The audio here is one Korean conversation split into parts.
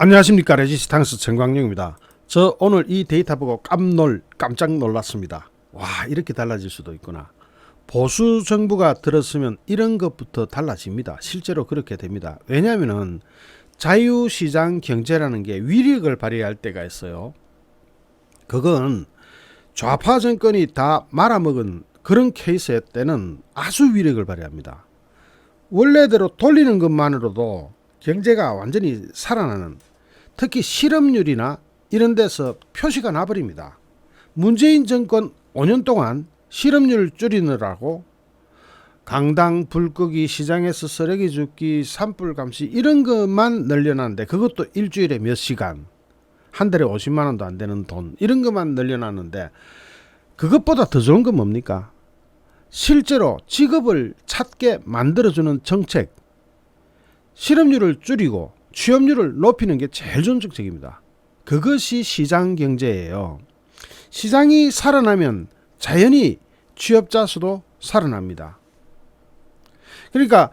안녕하십니까. 레지스탕스 정광용입니다. 저 오늘 이 데이터 보고 깜짝 놀랐습니다. 와, 이렇게 달라질 수도 있구나. 보수 정부가 들었으면 이런 것부터 달라집니다. 실제로 그렇게 됩니다. 왜냐하면 자유시장 경제라는 게 위력을 발휘할 때가 있어요. 그건 좌파 정권이 다 말아먹은 그런 케이스의 때는 아주 위력을 발휘합니다. 원래대로 돌리는 것만으로도 경제가 완전히 살아나는, 특히 실업률이나 이런 데서 표시가 나버립니다. 문재인 정권 5년 동안 실업률을 줄이느라고 강당 불끄기, 시장에서 쓰레기 줍기, 산불 감시 이런 것만 늘려놨는데, 그것도 일주일에 몇 시간, 한 달에 50만 원도 안 되는 돈, 이런 것만 늘려놨는데, 그것보다 더 좋은 건 뭡니까? 실제로 직업을 찾게 만들어주는 정책, 실업률을 줄이고 취업률을 높이는 게 제일 좋은 정책입니다. 그것이 시장 경제예요. 시장이 살아나면 자연히 취업자 수도 살아납니다. 그러니까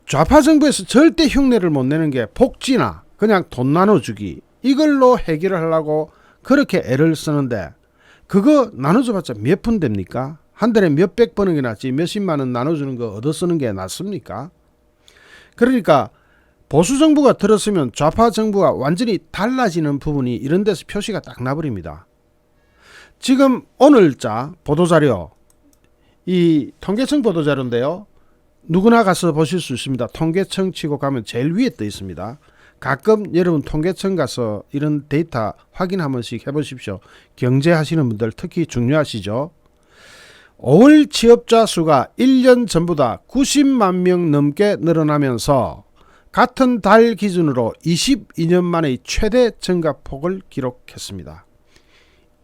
좌파 정부에서 절대 흉내를 못 내는 게 복지나 그냥 돈 나눠주기, 이걸로 해결을 하려고 그렇게 애를 쓰는데, 그거 나눠줘봤자 몇 푼 됩니까? 한 달에 몇백 버는 게 낫지 몇십만 원 나눠주는 거 얻어 쓰는 게 낫습니까? 그러니까 보수 정부가 들었으면 좌파 정부가 완전히 달라지는 부분이 이런 데서 표시가 딱 나버립니다. 지금 오늘자 보도자료, 이 통계청 보도자료인데요. 누구나 가서 보실 수 있습니다. 통계청 치고 가면 제일 위에 떠 있습니다. 가끔 여러분 통계청 가서 이런 데이터 확인 한 번씩 해보십시오. 경제하시는 분들 특히 중요하시죠. 5월 취업자 수가 1년 전보다 90만 명 넘게 늘어나면서 같은 달 기준으로 22년 만의 최대 증가폭을 기록했습니다.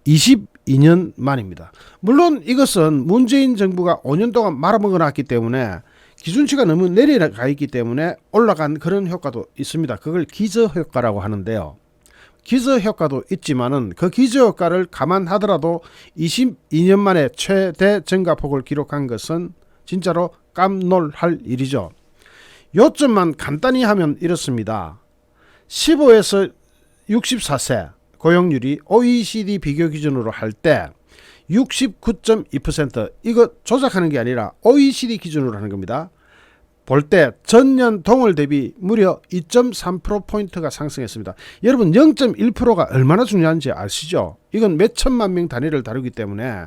22년 만입니다. 물론 이것은 문재인 정부가 5년 동안 말아먹어놨기 때문에 기준치가 너무 내려가 있기 때문에 올라간 그런 효과도 있습니다. 그걸 기저효과라고 하는데요. 기저효과도 있지만은 그 기저효과를 감안하더라도 22년 만에 최대 증가폭을 기록한 것은 진짜로 깜놀할 일이죠. 요점만 간단히 하면 이렇습니다. 15에서 64세 고용률이 OECD 비교 기준으로 할 때 69.2%, 이거 조작하는 게 아니라 OECD 기준으로 하는 겁니다. 볼 때 전년 동월 대비 무려 2.3%포인트가 상승했습니다. 여러분 0.1%가 얼마나 중요한지 아시죠? 이건 몇 천만 명 단위를 다루기 때문에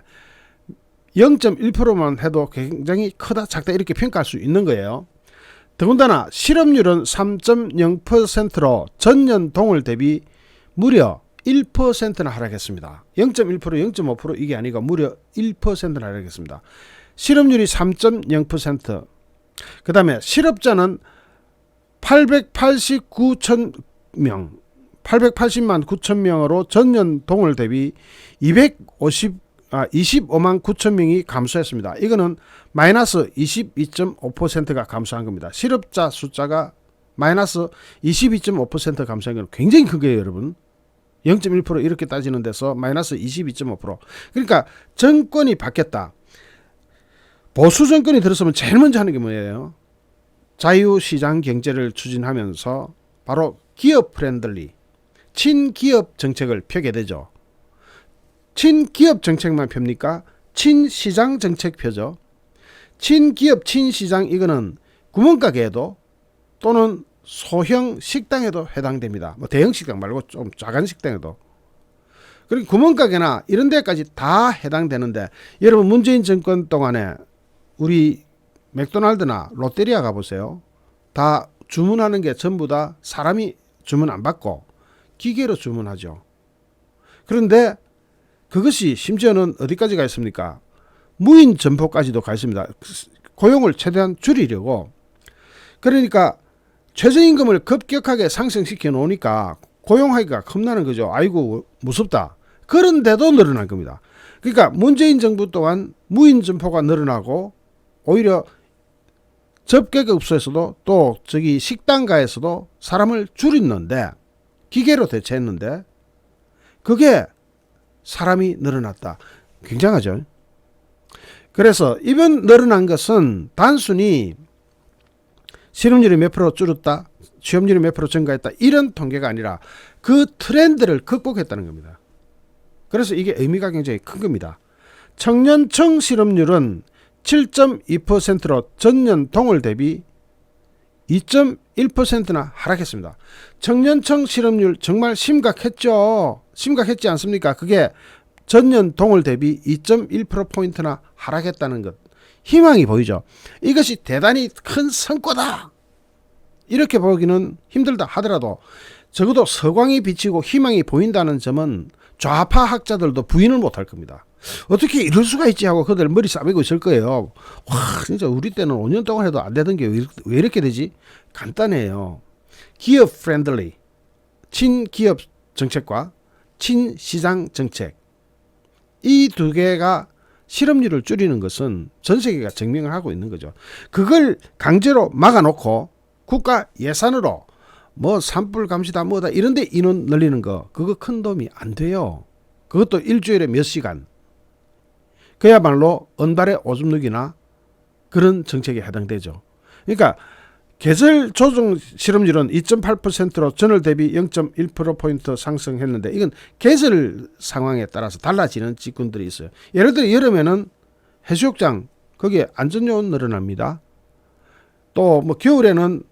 0.1%만 해도 굉장히 크다 작다 이렇게 평가할 수 있는 거예요. 더군다나 실업률은 3.0%로 전년 동월 대비 무려 1%나 하락했습니다. 0.1%, 0.5% 이게 아니고 무려 1%나 하락했습니다. 실업률이 3.0%, 그 다음에 실업자는 880만 9천 명으로 전년 동월 대비 25만 9천 명이 감소했습니다. 이거는 마이너스 22.5%가 감소한 겁니다. 실업자 숫자가 마이너스 22.5% 감소한 건 굉장히 큰 거예요, 여러분. 0.1% 이렇게 따지는 데서 마이너스 22.5%. 그러니까 정권이 바뀌었다. 보수 정권이 들었으면 제일 먼저 하는 게 뭐예요? 자유시장 경제를 추진하면서 바로 기업 프렌들리, 친기업 정책을 펴게 되죠. 친기업 정책만 펴니까 친시장 정책 펴죠. 친기업 친시장, 이거는 구멍가게에도 또는 소형 식당에도 해당됩니다. 뭐 대형 식당 말고 좀 작은 식당에도. 그리고 구멍가게나 이런 데까지 다 해당되는데, 여러분 문재인 정권 동안에 우리 맥도날드나 롯데리아 가보세요. 다 주문하는 게 전부 다 사람이 주문 안 받고 기계로 주문하죠. 그런데 그것이 심지어는 어디까지 가 있습니까? 무인 점포까지도 가 있습니다. 고용을 최대한 줄이려고. 그러니까 최저임금을 급격하게 상승시켜 놓으니까 고용하기가 겁나는 거죠. 아이고 무섭다. 그런데도 늘어난 겁니다. 그러니까 문재인 정부 동안 무인 점포가 늘어나고 오히려 접객업소에서도 또 저기 식당가에서도 사람을 줄였는데, 기계로 대체했는데 그게 사람이 늘어났다. 굉장하죠. 그래서 이번 늘어난 것은 단순히 실업률이 몇 프로 줄었다, 취업률이 몇 프로 증가했다 이런 통계가 아니라 그 트렌드를 극복했다는 겁니다. 그래서 이게 의미가 굉장히 큰 겁니다. 청년층 실업률은 7.2%로 전년 동월 대비 2.1%나 하락했습니다. 청년층 실업률 정말 심각했죠. 심각했지 않습니까? 그게 전년 동월 대비 2.1%포인트나 하락했다는 것. 희망이 보이죠. 이것이 대단히 큰 성과다. 이렇게 보기는 힘들다 하더라도 적어도 서광이 비치고 희망이 보인다는 점은 좌파 학자들도 부인을 못할 겁니다. 어떻게 이럴 수가 있지 하고 그들 머리 싸매고 있을 거예요. 와, 진짜 우리 때는 5년 동안 해도 안 되던 게 왜 이렇게 되지? 간단해요. 기업 프렌들리, 친기업 정책과 친시장 정책. 이 두 개가 실업률을 줄이는 것은 전 세계가 증명을 하고 있는 거죠. 그걸 강제로 막아놓고 국가 예산으로 뭐 산불 감시다 뭐다 이런데 인원 늘리는 거 그거 큰 도움이 안 돼요. 그것도 일주일에 몇 시간. 그야말로 은발의 오줌 누기나 그런 정책에 해당되죠. 그러니까 계절 조정 실업률은 2.8%로 전월 대비 0.1%포인트 상승했는데 이건 계절 상황에 따라서 달라지는 직군들이 있어요. 예를 들어 여름에는 해수욕장 거기에 안전요원 늘어납니다. 또 뭐 겨울에는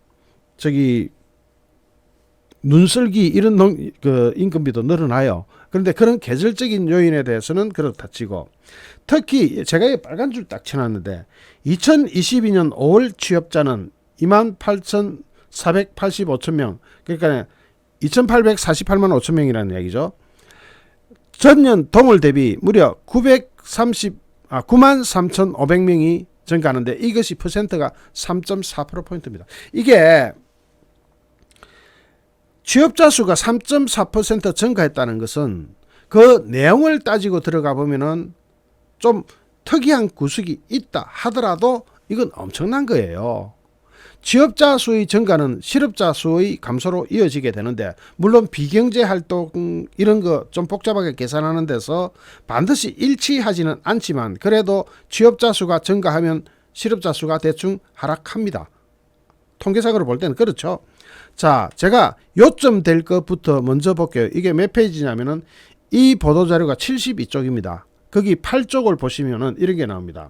눈썰기 이런 그 인건비도 늘어나요. 그런데 그런 계절적인 요인에 대해서는 그렇다 치고 특히 제가 이 빨간 줄 딱 쳐놨는데 2022년 5월 취업자는 28,485천 명 그러니까 2,848만 5천 명이라는 얘기죠. 전년 동월 대비 무려 93,500명이 증가하는데 이것이 퍼센트가 3.4%포인트입니다. 이게 취업자 수가 3.4% 증가했다는 것은 그 내용을 따지고 들어가 보면은 좀 특이한 구석이 있다 하더라도 이건 엄청난 거예요. 취업자 수의 증가는 실업자 수의 감소로 이어지게 되는데 물론 비경제 활동 이런 거 좀 복잡하게 계산하는 데서 반드시 일치하지는 않지만 그래도 취업자 수가 증가하면 실업자 수가 대충 하락합니다. 통계상으로 볼 때는 그렇죠. 자, 제가 요점 될 것부터 먼저 볼게요. 이게 몇 페이지냐면은 이 보도자료가 72쪽입니다. 거기 8쪽을 보시면은 이런 게 나옵니다.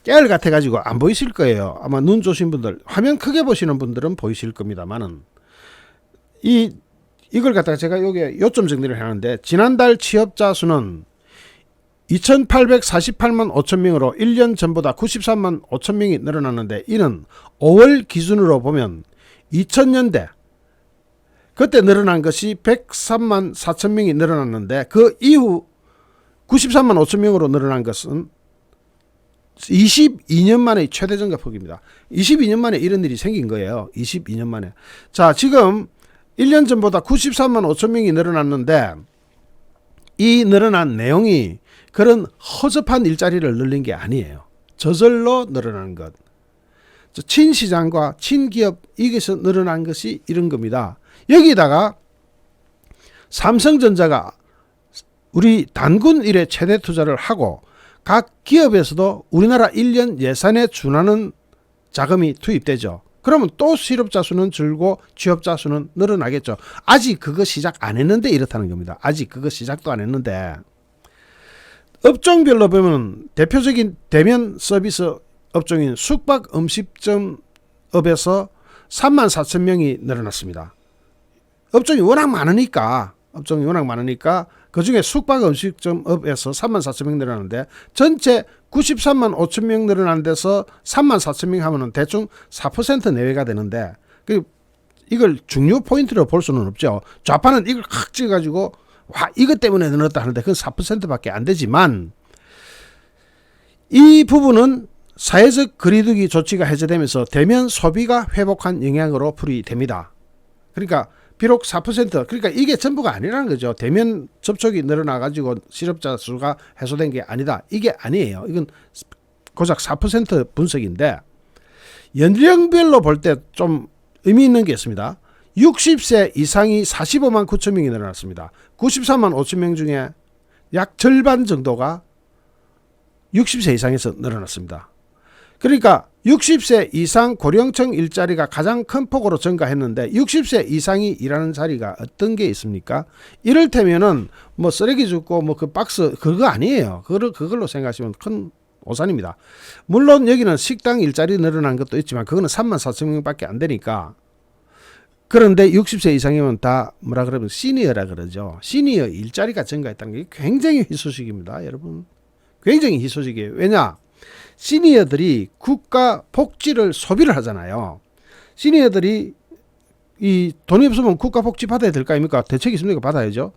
깨알 같아가지고 안 보이실 거예요. 아마 눈 좋으신 분들, 화면 크게 보시는 분들은 보이실 겁니다만은 이걸 갖다가 제가 여기에 요점 정리를 하는데 지난달 취업자 수는 2,848만 5천 명으로 1년 전보다 93만 5천 명이 늘어났는데 이는 5월 기준으로 보면 2000년대 그때 늘어난 것이 103만 4천 명이 늘어났는데 그 이후 93만 5천 명으로 늘어난 것은 22년 만의 최대 증가폭입니다. 22년 만에 이런 일이 생긴 거예요. 22년 만에. 자, 지금 1년 전보다 93만 5천 명이 늘어났는데 이 늘어난 내용이 그런 허접한 일자리를 늘린 게 아니에요. 저절로 늘어난 것. 친시장과 친기업 이게서 늘어난 것이 이런 겁니다. 여기다가 삼성전자가 우리 단군 일에 최대 투자를 하고 각 기업에서도 우리나라 1년 예산에 준하는 자금이 투입되죠. 그러면 또 실업자 수는 줄고 취업자 수는 늘어나겠죠. 아직 그거 시작 안 했는데 이렇다는 겁니다. 아직 그거 시작도 안 했는데 업종별로 보면 대표적인 대면 서비스 업종인 숙박 음식점업에서 3만 4천 명이 늘어났습니다. 업종이 워낙 많으니까 그중에 숙박 음식점업에서 3만 4천 명 늘어나는데 전체 93만 5천 명 늘어난 데서 3만 4천 명 하면은 대충 4% 내외가 되는데 이걸 중요 포인트로 볼 수는 없죠. 좌파는 이걸 확 찍어가지고 와 이것 때문에 늘었다 하는데 그건 4%밖에 안 되지만 이 부분은 사회적 거리두기 조치가 해제되면서 대면 소비가 회복한 영향으로 풀이됩니다. 그러니까 비록 4% 그러니까 이게 전부가 아니라는 거죠. 대면 접촉이 늘어나가지고 실업자 수가 해소된 게 아니다. 이게 아니에요. 이건 고작 4% 분석인데 연령별로 볼 때 좀 의미 있는 게 있습니다. 60세 이상이 45만 9천 명이 늘어났습니다. 94만 5천 명 중에 약 절반 정도가 60세 이상에서 늘어났습니다. 그러니까 60세 이상 고령층 일자리가 가장 큰 폭으로 증가했는데 60세 이상이 일하는 자리가 어떤 게 있습니까? 이를테면은 뭐 쓰레기 줍고 뭐 그 박스 그거 아니에요. 그걸로 생각하시면 큰 오산입니다. 물론 여기는 식당 일자리 늘어난 것도 있지만 그거는 34,000명밖에 안 되니까. 그런데 60세 이상이면 다 뭐라 그러면 시니어라 그러죠. 시니어 일자리가 증가했다는 게 굉장히 희소식입니다, 여러분. 굉장히 희소식이에요. 왜냐? 시니어들이 국가 복지를 소비를 하잖아요. 시니어들이 이 돈이 없으면 국가 복지 받아야 될 거 아닙니까? 대책이 있으니까 받아야죠.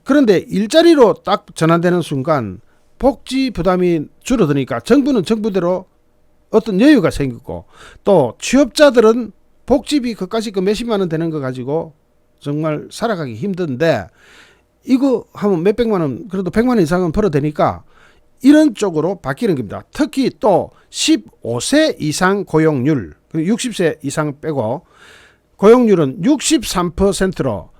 그런데 일자리로 딱 전환되는 순간 복지 부담이 줄어드니까 정부는 정부대로 어떤 여유가 생기고 또 취업자들은 복지비 그까지 그 몇십만 원 되는 거 가지고 정말 살아가기 힘든데 이거 하면 몇백만 원 그래도 100만 원 이상은 벌어대니까 이런 쪽으로 바뀌는 겁니다. 특히 또 15세 이상 고용률 60세 이상 빼고 고용률은 63%로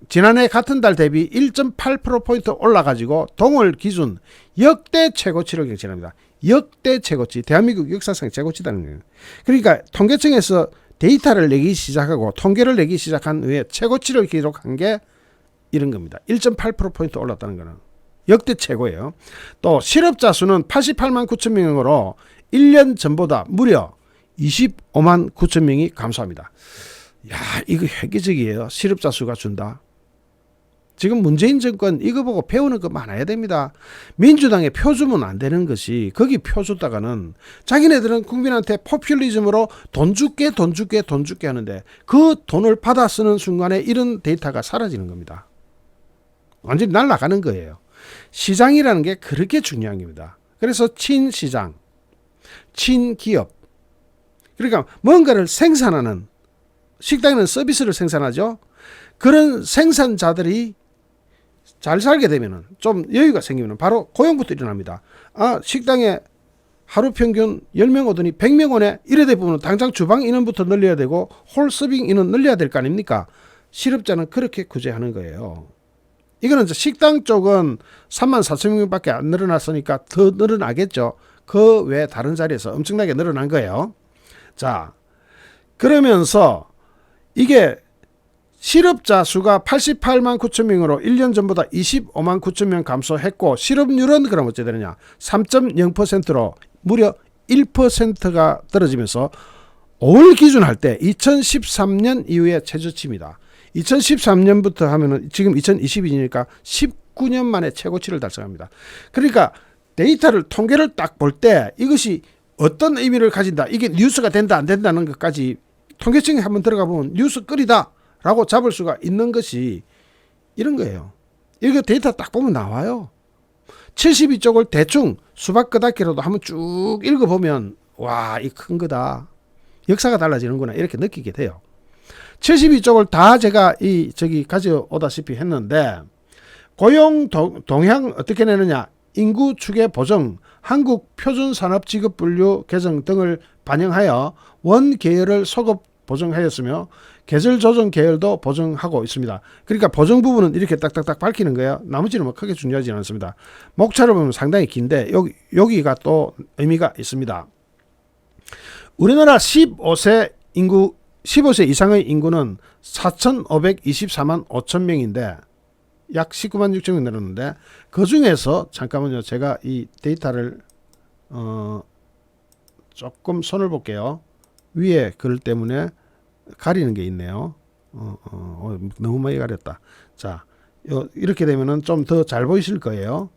지난해 같은 달 대비 1.8%포인트 올라가지고 동월 기준 역대 최고치를 경신합니다. 역대 최고치, 대한민국 역사상 최고치다는 거예요. 그러니까 통계청에서 데이터를 내기 시작하고 통계를 내기 시작한 후에 최고치를 기록한 게 이런 겁니다. 1.8%포인트 올랐다는 거는 역대 최고예요. 또 실업자 수는 88만 9천 명으로 1년 전보다 무려 25만 9천 명이 감소합니다. 야, 이거 획기적이에요. 실업자 수가 준다. 지금 문재인 정권 이거 보고 배우는 거 많아야 됩니다. 민주당에 표 주면 안 되는 것이 거기 표 줬다가는 자기네들은 국민한테 포퓰리즘으로 돈 줄게 하는데 그 돈을 받아 쓰는 순간에 이런 데이터가 사라지는 겁니다. 완전히 날아가는 거예요. 시장이라는 게 그렇게 중요한 겁니다. 그래서 친시장, 친기업. 그러니까 뭔가를 생산하는 식당에는 서비스를 생산하죠. 그런 생산자들이 잘 살게 되면 좀 여유가 생기면 바로 고용부터 일어납니다. 아, 식당에 하루 평균 10명 오더니 100명 오네. 이래 되면 당장 주방 인원부터 늘려야 되고 홀 서빙 인원 늘려야 될 거 아닙니까? 실업자는 그렇게 구제하는 거예요. 이거는 식당 쪽은 34,000명밖에 안 늘어났으니까 더 늘어나겠죠. 그 외에 다른 자리에서 엄청나게 늘어난 거예요. 자, 그러면서 이게 실업자 수가 88만 9천 명으로 1년 전보다 25만 9천 명 감소했고 실업률은 그럼 어찌 되느냐 3.0%로 무려 1%가 떨어지면서 5월 기준할 때 2013년 이후에 최저치입니다. 2013년부터 하면은 지금 2022년이니까 19년 만에 최고치를 달성합니다. 그러니까 데이터를 통계를 딱 볼 때 이것이 어떤 의미를 가진다. 이게 뉴스가 된다 안 된다는 것까지 통계청에 한번 들어가 보면 뉴스거리다 라고 잡을 수가 있는 것이 이런 거예요. 이거 데이터 딱 보면 나와요. 72쪽을 대충 수박 끄닫기로도 한번 쭉 읽어보면 와, 이 큰 거다. 역사가 달라지는구나 이렇게 느끼게 돼요. 72쪽을 다 제가 가져오다시피 했는데 고용 동향 어떻게 내느냐 인구 추계 보정 한국 표준산업직업분류 개정 등을 반영하여 원 계열을 소급 보정하였으며 계절 조정 계열도 보정하고 있습니다. 그러니까 보정 부분은 이렇게 딱딱딱 밝히는 거예요. 나머지는 뭐 크게 중요하지 않습니다. 목차를 보면 상당히 긴데 여기가 또 의미가 있습니다. 우리나라 15세 이상의 인구는 4,524만 5천 명인데 약 19만 6천 명 늘었는데 그 중에서 잠깐만요. 제가 이 데이터를 조금 손을 볼게요. 위에 글 때문에 가리는 게 있네요. 너무 많이 가렸다. 자, 이렇게 되면은 좀 더 잘 보이실 거예요.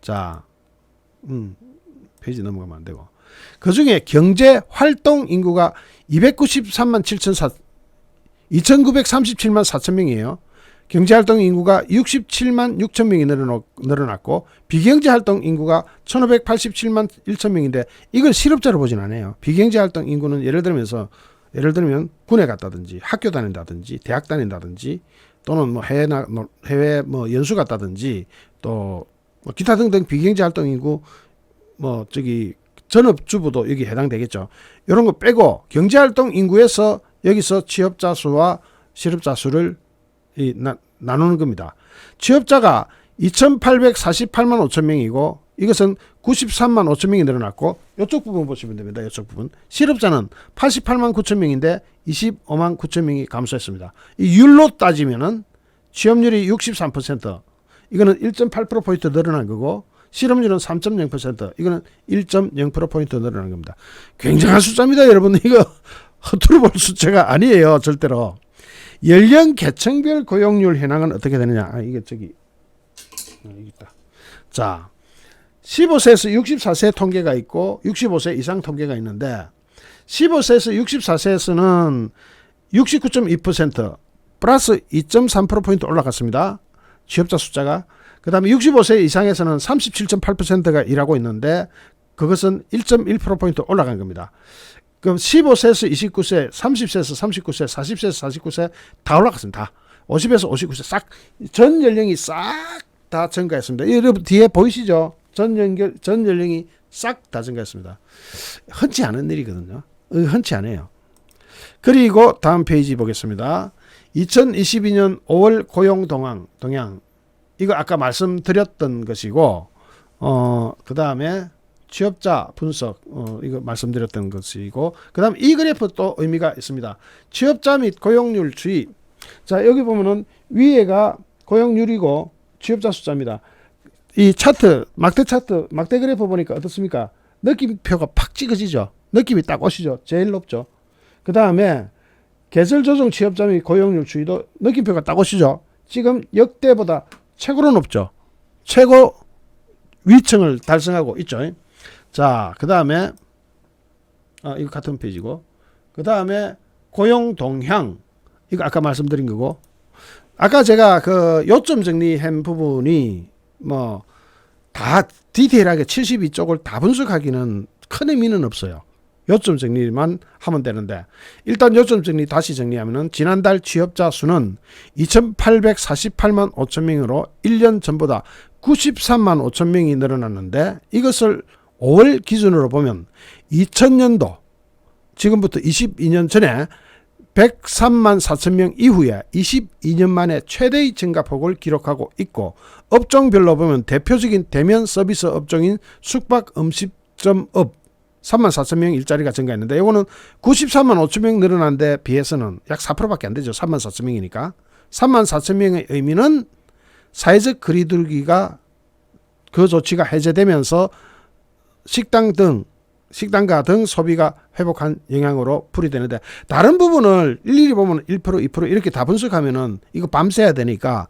자, 페이지 넘어가면 안 되고. 그 중에 경제 활동 인구가 293만 2,937만 4천 명이에요. 경제활동 인구가 67만 6천 명이 늘어났고 비경제활동 인구가 1,587만 1천 명인데 이걸 실업자로 보진 않아요. 비경제활동 인구는 예를 들면 군에 갔다든지 학교 다닌다든지 대학 다닌다든지 또는 뭐 해외 뭐 연수 갔다든지 또 뭐 기타 등등 비경제활동 인구 전업주부도 여기 해당되겠죠. 이런 거 빼고 경제활동 인구에서 여기서 취업자 수와 실업자 수를 나누는 겁니다. 취업자가 2,848만 5천 명이고 이것은 93만 5천 명이 늘어났고 이쪽 부분 보시면 됩니다. 이쪽 부분. 실업자는 88만 9천 명인데 25만 9천 명이 감소했습니다. 이 율로 따지면은 취업률이 63%, 이거는 1.8%포인트 늘어난 거고 실업률은 3.0%, 이거는 1.0%포인트 늘어난 겁니다. 굉장한 숫자입니다, 여러분. 이거 허투루 볼 숫자가 아니에요, 절대로. 연령 계층별 고용률 현황은 어떻게 되느냐? 이게 저기 여기 있다. 자, 15세에서 64세 통계가 있고 65세 이상 통계가 있는데 15세에서 64세에서는 69.2% 플러스 2.3%포인트 올라갔습니다. 취업자 숫자가. 그 다음에 65세 이상에서는 37.8%가 일하고 있는데 그것은 1.1%포인트 올라간 겁니다. 그럼 15세에서 29세, 30세에서 39세, 40세에서 49세 다 올라갔습니다. 50에서 59세 싹, 전 연령이 싹 다 증가했습니다. 여러분 뒤에 보이시죠? 전 연령이 싹 다 증가했습니다. 흔치 않은 일이거든요. 흔치 않아요. 그리고 다음 페이지 보겠습니다. 2022년 5월 고용 동향. 이거 아까 말씀드렸던 것이고, 그 다음에 취업자 분석, 이거 말씀드렸던 것이고, 그 다음 이 그래프 또 의미가 있습니다. 취업자 및 고용률 추이. 자, 여기 보면은 위에가 고용률이고 취업자 숫자입니다. 이 차트, 막대 그래프 보니까 어떻습니까? 느낌표가 팍 찍어지죠. 느낌이 딱 오시죠. 제일 높죠. 그 다음에 계절 조정 취업자 및 고용률 추이도 느낌표가 딱 오시죠. 지금 역대보다 최고로 높죠. 최고 위층을 달성하고 있죠. 자, 그 다음에 이거 같은 페이지고, 그 다음에 고용 동향, 이거 아까 말씀드린 거고, 아까 제가 그 요점 정리한 부분이 뭐 다 디테일하게 72쪽을 다 분석하기는 큰 의미는 없어요. 요점 정리만 하면 되는데, 일단 요점 정리 다시 정리하면은 지난달 취업자 수는 2,848만 5천 명으로 1년 전보다 93만 5천 명이 늘어났는데, 이것을 5월 기준으로 보면 2000년도 지금부터 22년 전에 103만 4천 명 이후에 22년 만에 최대의 증가폭을 기록하고 있고, 업종별로 보면 대표적인 대면 서비스 업종인 숙박 음식점업 3만 4천 명 일자리가 증가했는데, 이거는 93만 5천 명 늘어난 데 비해서는 약 4%밖에 안 되죠. 3만 4천 명이니까. 3만 4천 명의 의미는 사회적 거리두기가 그 조치가 해제되면서 식당가 등 소비가 회복한 영향으로 풀이되는데, 다른 부분을 일일이 보면 1%, 2% 이렇게 다 분석하면은 이거 밤새야 되니까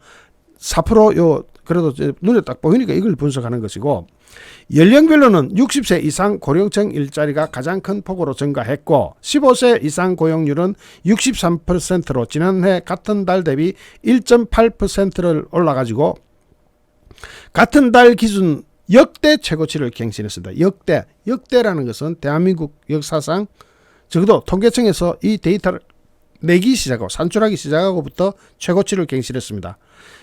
4% 그래도 눈에 딱 보이니까 이걸 분석하는 것이고, 연령별로는 60세 이상 고령층 일자리가 가장 큰 폭으로 증가했고 15세 이상 고용률은 63%로 지난해 같은 달 대비 1.8%를 올라가지고 같은 달 기준 역대 최고치를 갱신했습니다. 역대라는 것은 대한민국 역사상 적어도 통계청에서 이 데이터를 내기 시작하고 산출하기 시작하고부터 최고치를 갱신했습니다.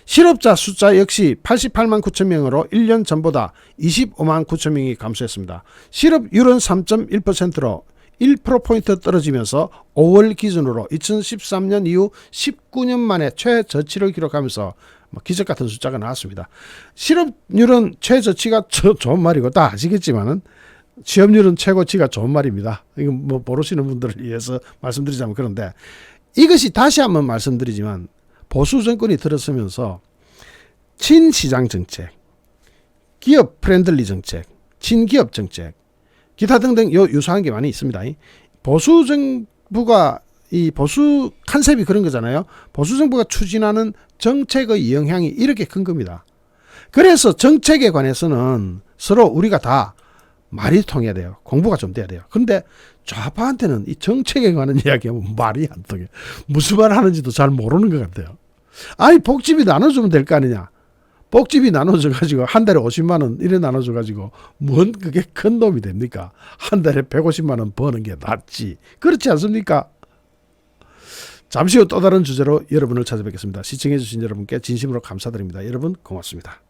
실업자 숫자 역시 88만 9천 명으로 1년 전보다 25만 9천 명이 감소했습니다. 실업률은 3.1%로 1%포인트 떨어지면서 5월 기준으로 2013년 이후 19년 만에 최저치를 기록하면서 기적 같은 숫자가 나왔습니다. 실업률은 최저치가 좋은 말이고 다 아시겠지만은 취업률은 최고치가 좋은 말입니다. 이거 뭐 모르시는 분들을 위해서 말씀드리자면 그런데, 이것이 다시 한번 말씀드리지만 보수 정권이 들어서면서 친시장 정책, 기업 프렌들리 정책, 친기업 정책, 기타 등등 유사한 게 많이 있습니다. 보수 정부가 이 보수 컨셉이 그런 거잖아요. 보수 정부가 추진하는 정책의 영향이 이렇게 큰 겁니다. 그래서 정책에 관해서는 서로 우리가 다 말이 통해야 돼요. 공부가 좀 돼야 돼요. 근데 좌파한테는 이 정책에 관한 이야기하면 말이 안 통해. 무슨 말 하는지도 잘 모르는 것 같아요. 아니, 복지비 나눠주면 될 거 아니냐. 복지비 나눠줘가지고 한 달에 50만 원 이래 나눠줘가지고 뭔 그게 큰 놈이 됩니까? 한 달에 150만 원 버는 게 낫지. 그렇지 않습니까? 잠시 후 또 다른 주제로 여러분을 찾아뵙겠습니다. 시청해주신 여러분께 진심으로 감사드립니다. 여러분 고맙습니다.